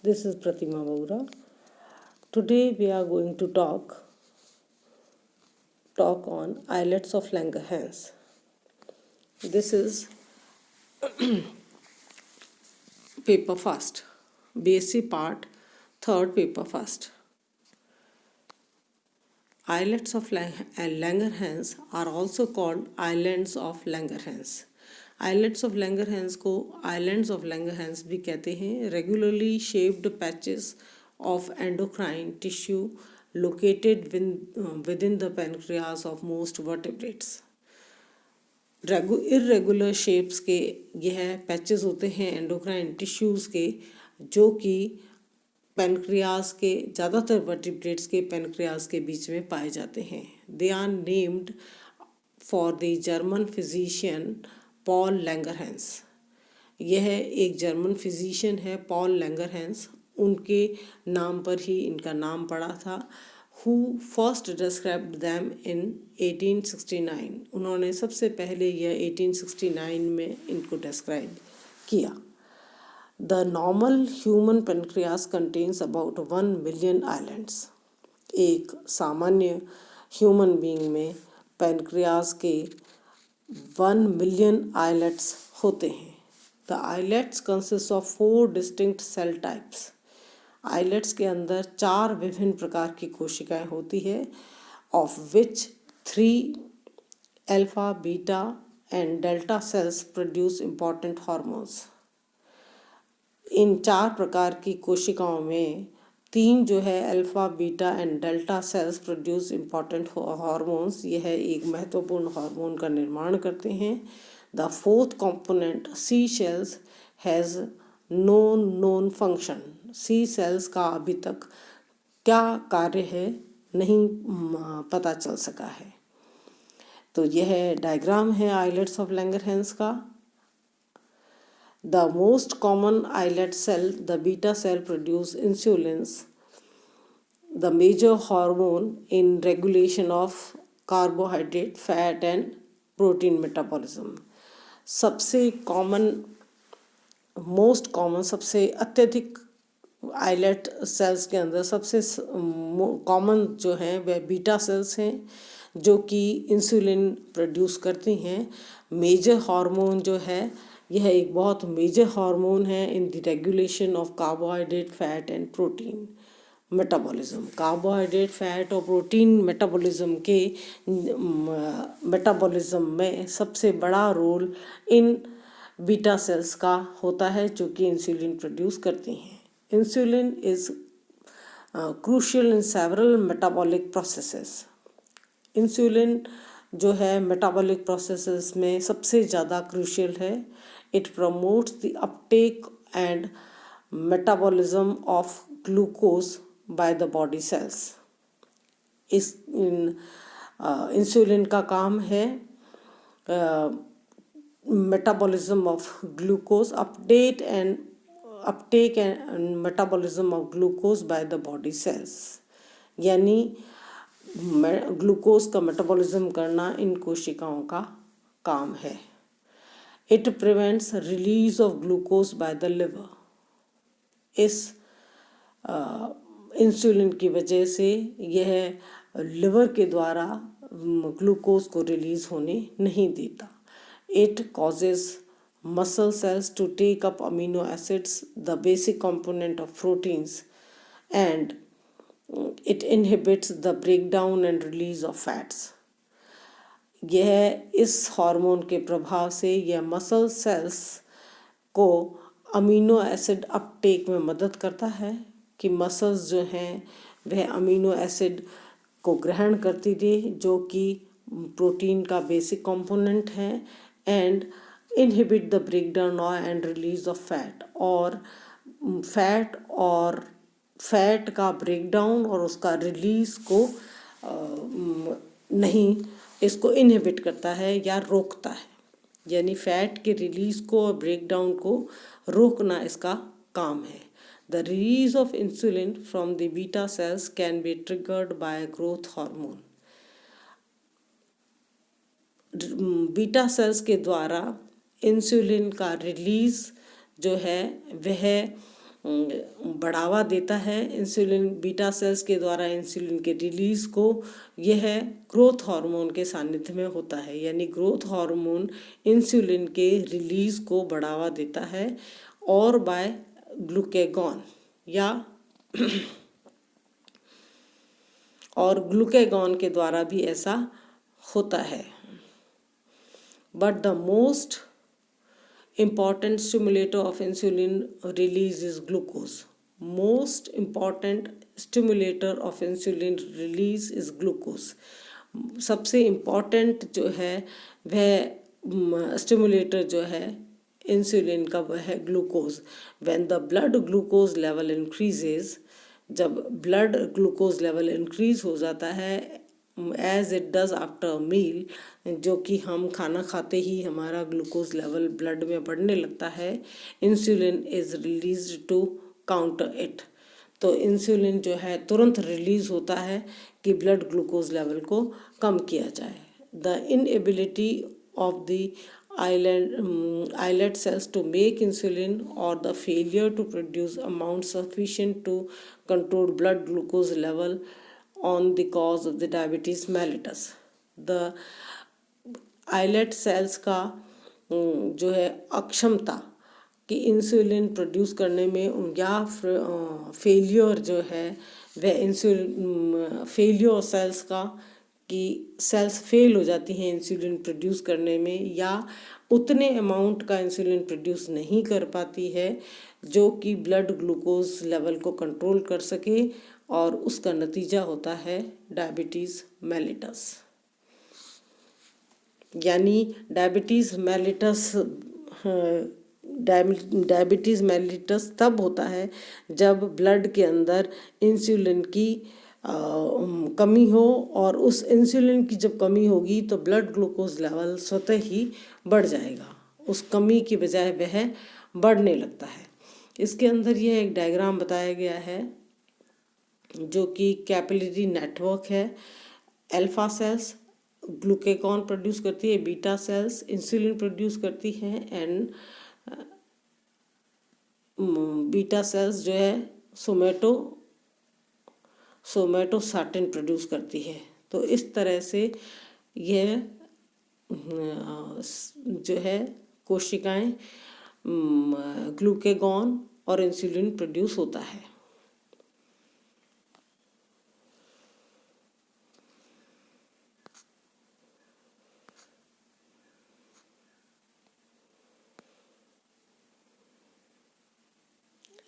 This is Pratima Baura. Today we are going to talk on islets of Langerhans. This is paper first, BSc part, third paper first. Islets of Langerhans are also called islands of Langerhans. Islands of Langerhans को islands of Langerhans भी कहते हैं. Regularly shaped patches of endocrine tissue located within the pancreas of most vertebrates. Irregular shapes के यह patches होते हैं endocrine tissues के, जो कि पैनक्रियाज के ज़्यादातर वर्टिब्रेट्स के पैनक्रियाज के बीच में पाए जाते हैं. They are named for the German physician Paul Langerhans. यह एक जर्मन फिजिशियन है पॉल लैंगरहैंस, उनके नाम पर ही इनका नाम पड़ा था. Who first described them in 1869. उन्होंने सबसे पहले यह 1869 में इनको डिस्क्राइब किया. The normal human pancreas contains about 1 million islands. एक सामान्य ह्यूमन बीइंग में पेनक्रियास के 1 मिलियन आइलेट्स होते हैं. The islets consist of 4 distinct cell types. Islets के अंदर 4 विभिन्न प्रकार की कोशिकाएं होती है, of which 3 alpha, beta and delta cells produce important hormones. इन 4 प्रकार की कोशिकाओं में 3 जो है alpha, beta and delta cells produce important hormones. यह एक महत्वपूर्ण हार्मोन का निर्माण करते हैं. The 4th component C cells has known function. C cells का अभी तक क्या कार्य है नहीं पता चल सका है. तो यह डायग्राम है आइलेट्स ऑफ लैंगरहैंस का. The most common islet cell, the beta cell, produce insulins, the major hormone in regulation of carbohydrate, fat and protein metabolism. सबसे सबसे अत्यधिक आइलेट सेल्स के अंदर सबसे कॉमन जो हैं वह बीटा सेल्स हैं, जो कि इंसुलिन प्रोड्यूस करती हैं. मेजर हार्मोन जो है यह एक बहुत मेजर हार्मोन है in the regulation of carbohydrate, fat and protein metabolism. Carbohydrate, fat और प्रोटीन मेटाबॉलिज्म के मेटाबॉलिज्म में सबसे बड़ा रोल इन बीटा सेल्स का होता है, जो कि इंसुलिन प्रोड्यूस करती हैं. Insulin is crucial in several metabolic processes. Insulin जो है मेटाबॉलिक प्रोसेसेस में सबसे ज़्यादा क्रूशियल है. It promotes the Uptake and metabolism of glucose by the body cells. Insulin का काम है metabolism of glucose, Uptake and metabolism of glucose by the body cells. यानी ग्लूकोज का मेटाबॉलिज्म करना इन कोशिकाओं का काम है. It prevents release of glucose by the liver. इस इंसुलिन की वजह से यह लिवर के द्वारा ग्लूकोज को रिलीज होने नहीं देता. It causes muscle cells to take up amino acids, the basic component of proteins, and it inhibits the breakdown and release of fats. यह इस हार्मोन के प्रभाव से यह मसल सेल्स को अमीनो एसिड अपटेक में मदद करता है कि मसल्स जो हैं वह अमीनो एसिड को ग्रहण करती रहे, जो कि प्रोटीन का बेसिक कंपोनेंट है, and inhibit the breakdown and release of fat. और फैट का ब्रेकडाउन और उसका रिलीज को नहीं, इसको इनहिबिट करता है या रोकता है. यानी फैट के रिलीज को और ब्रेकडाउन को रोकना इसका काम है. The release of insulin from the beta cells can be triggered by growth hormone. Beta cells के द्वारा इंसुलिन का रिलीज जो है वह बढ़ावा देता है इंसुलिन बीटा सेल्स के द्वारा इंसुलिन के रिलीज को। यह ग्रोथ हार्मोन के सानिध्य में होता है, यानी ग्रोथ हार्मोन इंसुलिन के रिलीज को बढ़ावा देता है और बाय ग्लूकेगॉन या और ग्लूकेगॉन के द्वारा भी ऐसा होता है। But the most important stimulator of insulin release is glucose. Most important stimulator of insulin release is glucose. सबसे इम्पॉर्टेंट जो है वह स्टिमुलेटर जो है इंसुलिन का वह है glucose. When the blood glucose level increases, जब ब्लड ग्लूकोज लेवल इंक्रीज हो जाता है as it does after meal, जो कि हम खाना खाते ही हमारा ग्लूकोज लेवल ब्लड में बढ़ने लगता है, insulin is release to counter it. तो इंसुलिन जो है तुरंत रिलीज होता है कि ब्लड ग्लूकोज लेवल को कम किया जाए। The inability of the islet cells to make insulin or the failure to produce amount sufficient to control blood glucose level on the cause of the diabetes mellitus. The islet cells का जो है अक्षमता कि insulin produce करने में या failure जो है वह इंसुलिन फेलियर सेल्स का कि सेल्स फेल हो जाती हैं इंसुलिन प्रोड्यूस करने में, या उतने अमाउंट का इंसुलिन प्रोड्यूस नहीं कर पाती है जो कि ब्लड ग्लूकोज लेवल को कंट्रोल कर सके, और उसका नतीजा होता है डायबिटीज़ मेलिटस। यानी डायबिटीज़ मेलिटस तब होता है जब ब्लड के अंदर इंसुलिन की कमी हो, और उस इंसुलिन की जब कमी होगी तो ब्लड ग्लूकोज लेवल स्वतः ही बढ़ जाएगा, उस कमी की बजाय वह बढ़ने लगता है। इसके अंदर यह एक डायग्राम बताया गया है जो कि कैपिलरी नेटवर्क है। अल्फा सेल्स ग्लूकेगॉन प्रोड्यूस करती है, बीटा सेल्स इंसुलिन प्रोड्यूस करती हैं, एंड बीटा सेल्स जो है सोमेटोस्टाटिन प्रोड्यूस करती है। तो इस तरह से यह जो है कोशिकाएं ग्लूकेगॉन और इंसुलिन प्रोड्यूस होता है।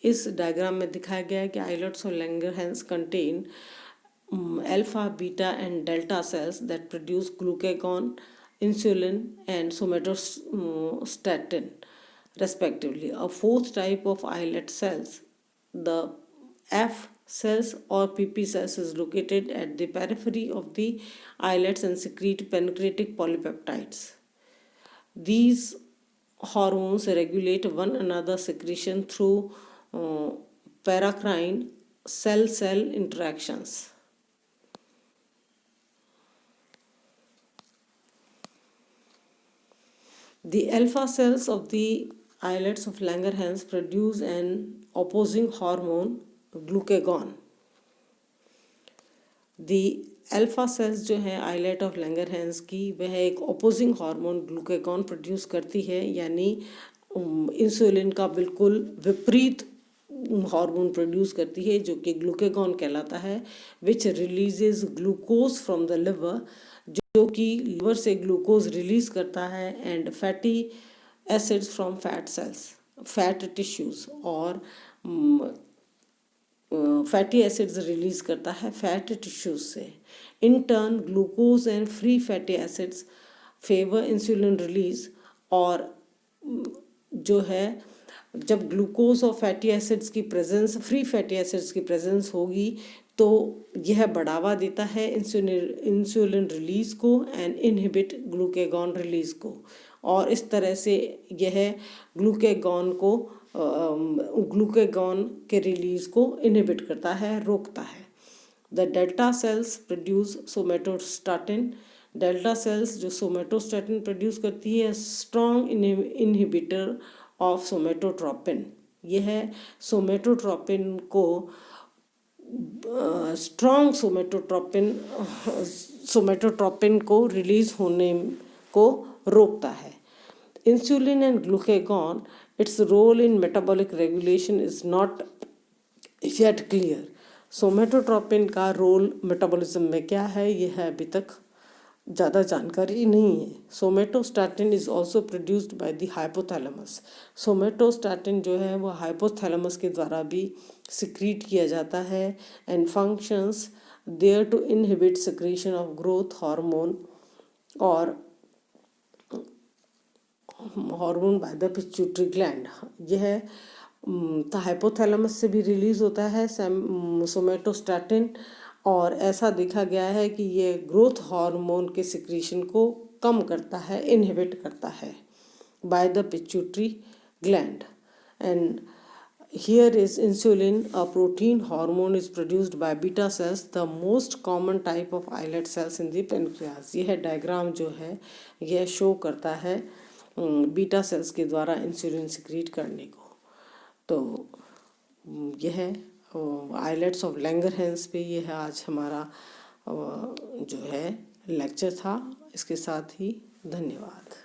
इस डायग्राम में दिखाया गया है कि आइलेट्स और Langerhans contain alpha, beta and delta cells that produce glucagon, insulin and somatostatin respectively. A fourth type of islet cells, the F cells or PP cells, is located at the periphery of the islets and secrete pancreatic polypeptides. These hormones regulate one another secretion through paracrine cell-cell interactions. The alpha cells of the islets of Langerhans produce an opposing hormone, glucagon. The alpha cells जो है islet of Langerhans की, वह एक opposing hormone glucagon produce करती है, यानी insulin का बिल्कुल विपरीत हार्मोन प्रोड्यूस करती है जो कि ग्लूकेगॉन कहलाता है, which releases glucose from the liver, जो कि लिवर से ग्लूकोज रिलीज करता है, and fatty acids from fat cells, fat tissues, और फैटी एसिड्स रिलीज करता है फैट टिश्यूज से। In turn glucose and free fatty acids favour insulin release, और जो है जब ग्लूकोज और फैटी एसिड्स की प्रेजेंस, फ्री फैटी एसिड्स की प्रेजेंस होगी तो यह बढ़ावा देता है इंसुलिन रिलीज को एंड इनहिबिट ग्लूकेगॉन रिलीज को, और इस तरह से यह ग्लूकेगॉन के रिलीज को इनहिबिट करता है, रोकता है। The delta cells produce somatostatin. Delta cells जो सोमेटोस्टाटिन प्रोड्यूस करती है, स्ट्रॉन्ग इनहिबिटर ऑफ सोमेटोट्रोपिन। यह सोमेटोट्रोपिन को स्ट्रॉन्ग सोमेटोट्रोपिन को रिलीज होने को रोकता है। Insulin and glucagon, its role in metabolic regulation is not yet clear. Somatotropin का रोल मेटाबॉलिज्म में क्या है, यह अभी तक ज़्यादा जानकारी नहीं है। Somatostatin is also produced by the hypothalamus. Somatostatin जो है वो हाइपोथैलेमस के द्वारा भी सिक्रीट किया जाता है and functions there to inhibit secretion of growth hormone और hormone by the pituitary gland. यह हाइपोथैलेमस से भी रिलीज होता है सोमेटोस्टैटिन, और ऐसा देखा गया है कि ये ग्रोथ हार्मोन के सिक्रीशन को कम करता है, इनहिबिट करता है bye the pituitary gland. And here is insulin, a protein hormone is produced by beta cells, the most common type of islet cells in the pancreas। यह डायग्राम जो है यह शो करता है बीटा सेल्स के द्वारा इंसुलिन सिक्रीट करने को। तो यह आइलेट्स ऑफ लैंगरहैंस पे यह आज हमारा जो है लेक्चर था। इसके साथ ही धन्यवाद।